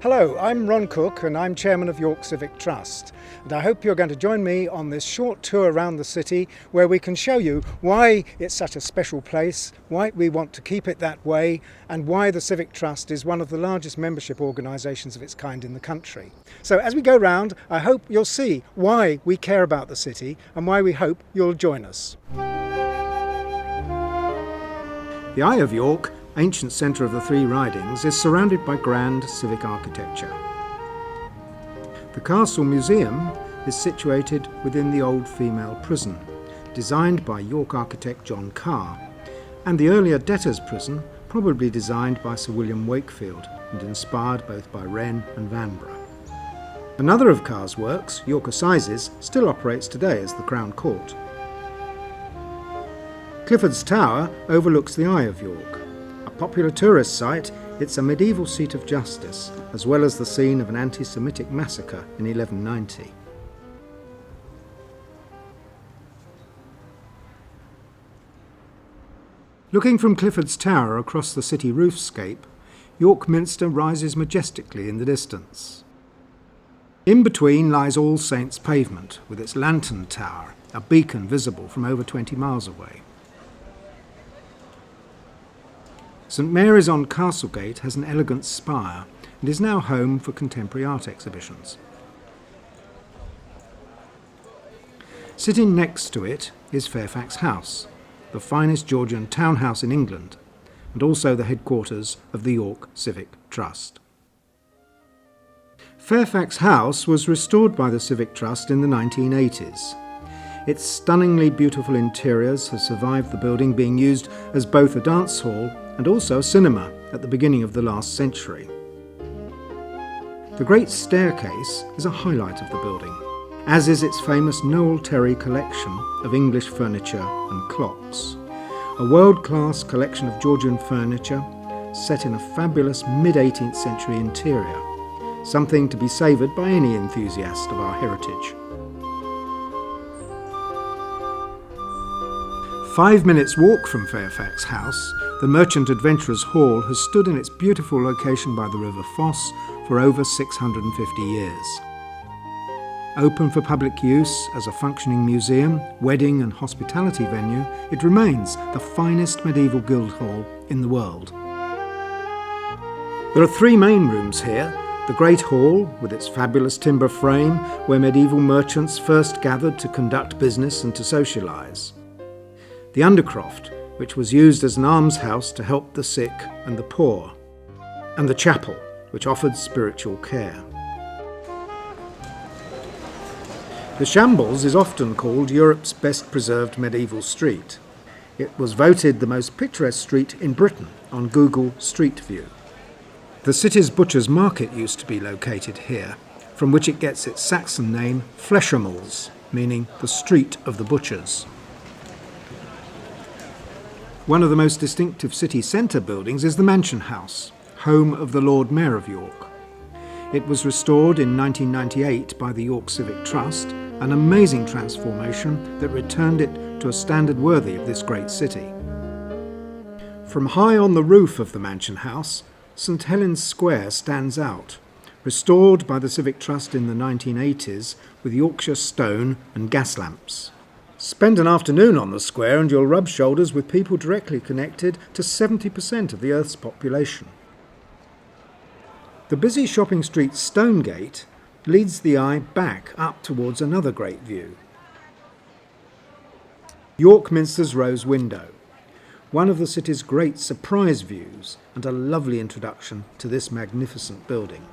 Hello, I'm Ron Cook and I'm Chairman of York Civic Trust, and I hope you're going to join me on this short tour around the city where we can show you why it's such a special place, why we want to keep it that way, and why the Civic Trust is one of the largest membership organisations of its kind in the country. So as we go round, I hope you'll see why we care about the city and why we hope you'll join us. The Eye of York, ancient centre of the Three Ridings, is surrounded by grand civic architecture. The Castle Museum is situated within the old female prison, designed by York architect John Carr, and the earlier debtors' prison, probably designed by Sir William Wakefield and inspired both by Wren and Vanbrugh. Another of Carr's works, York Assizes, still operates today as the Crown Court. Clifford's Tower overlooks the Eye of York. A popular tourist site, it's a medieval seat of justice, as well as the scene of an anti-Semitic massacre in 1190. Looking from Clifford's Tower across the city roofscape, York Minster rises majestically in the distance. In between lies All Saints' Pavement, with its lantern tower, a beacon visible from over 20 miles away. St Mary's on Castlegate has an elegant spire and is now home for contemporary art exhibitions. Sitting next to it is Fairfax House, the finest Georgian townhouse in England, and also the headquarters of the York Civic Trust. Fairfax House was restored by the Civic Trust in the 1980s. Its stunningly beautiful interiors have survived the building being used as both a dance hall and also a cinema at the beginning of the last century. The Great Staircase is a highlight of the building, as is its famous Noel Terry collection of English furniture and clocks. A world-class collection of Georgian furniture set in a fabulous mid-18th century interior, something to be savoured by any enthusiast of our heritage. 5 minutes walk from Fairfax House, the Merchant Adventurers Hall has stood in its beautiful location by the River Foss for over 650 years. Open for public use as a functioning museum, wedding and hospitality venue, it remains the finest medieval guild hall in the world. There are 3 main rooms here: the Great Hall, with its fabulous timber frame, where medieval merchants first gathered to conduct business and to socialise. The Undercroft, which was used as an almshouse to help the sick and the poor, and the chapel, which offered spiritual care. The Shambles is often called Europe's best preserved medieval street. It was voted the most picturesque street in Britain on Google Street View. The city's butcher's market used to be located here, from which it gets its Saxon name Fleshermals, meaning the street of the butchers. One of the most distinctive city centre buildings is the Mansion House, home of the Lord Mayor of York. It was restored in 1998 by the York Civic Trust, an amazing transformation that returned it to a standard worthy of this great city. From high on the roof of the Mansion House, St Helens Square stands out, restored by the Civic Trust in the 1980s with Yorkshire stone and gas lamps. Spend an afternoon on the square and you'll rub shoulders with people directly connected to 70% of the Earth's population. The busy shopping street Stonegate leads the eye back up towards another great view. York Minster's Rose Window, one of the city's great surprise views and a lovely introduction to this magnificent building.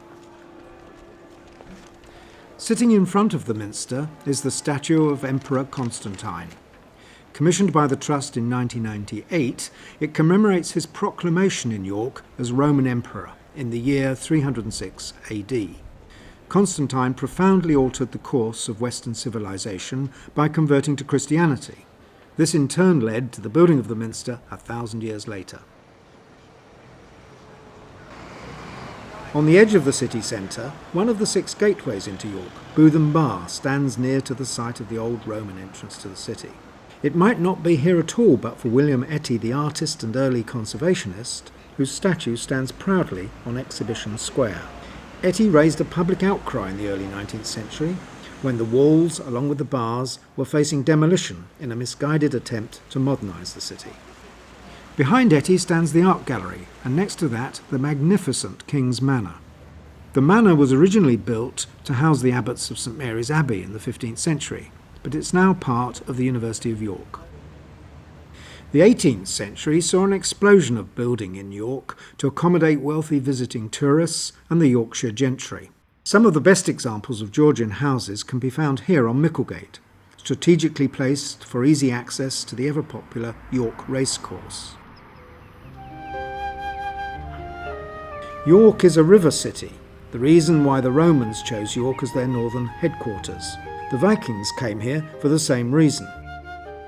Sitting in front of the Minster is the statue of Emperor Constantine. Commissioned by the Trust in 1998, it commemorates his proclamation in York as Roman Emperor in the year 306 AD. Constantine profoundly altered the course of Western civilization by converting to Christianity. This in turn led to the building of the Minster 1,000 years later. On the edge of the city centre, one of the 6 gateways into York, Bootham Bar, stands near to the site of the old Roman entrance to the city. It might not be here at all but for William Etty, the artist and early conservationist, whose statue stands proudly on Exhibition Square. Etty raised a public outcry in the early 19th century when the walls, along with the bars, were facing demolition in a misguided attempt to modernise the city. Behind Etty stands the art gallery, and next to that the magnificent King's Manor. The manor was originally built to house the abbots of St Mary's Abbey in the 15th century, but it's now part of the University of York. The 18th century saw an explosion of building in York to accommodate wealthy visiting tourists and the Yorkshire gentry. Some of the best examples of Georgian houses can be found here on Micklegate, strategically placed for easy access to the ever-popular York racecourse. York is a river city, the reason why the Romans chose York as their northern headquarters. The Vikings came here for the same reason.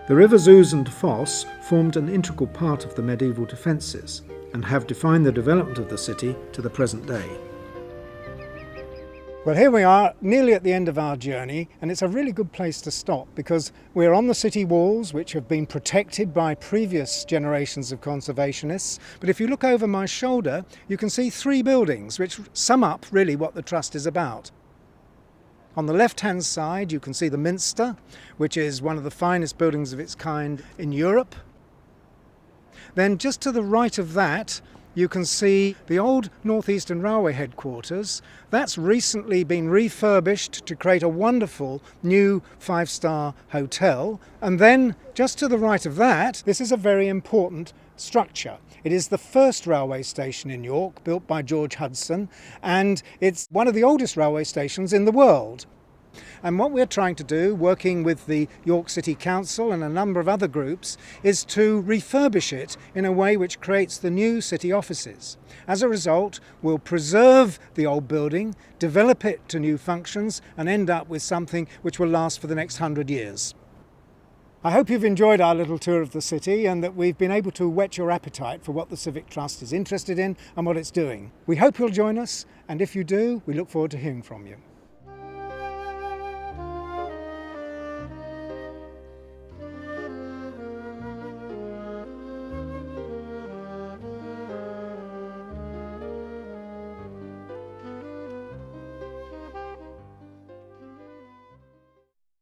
The rivers Ouse and Foss formed an integral part of the medieval defences and have defined the development of the city to the present day. Well, here we are, nearly at the end of our journey, and it's a really good place to stop because we're on the city walls, which have been protected by previous generations of conservationists. But if you look over my shoulder, you can see three buildings which sum up really what the Trust is about. On the left-hand side, you can see the Minster, which is one of the finest buildings of its kind in Europe. Then just to the right of that, you can see the old North Eastern Railway headquarters. That's recently been refurbished to create a wonderful new five-star hotel. And then just to the right of that, this is a very important structure. It is the first railway station in York, built by George Hudson, and it's one of the oldest railway stations in the world. And what we're trying to do, working with the York City Council and a number of other groups, is to refurbish it in a way which creates the new city offices. As a result, we'll preserve the old building, develop it to new functions, and end up with something which will last for the next 100 years. I hope you've enjoyed our little tour of the city and that we've been able to whet your appetite for what the Civic Trust is interested in and what it's doing. We hope you'll join us, and if you do, we look forward to hearing from you.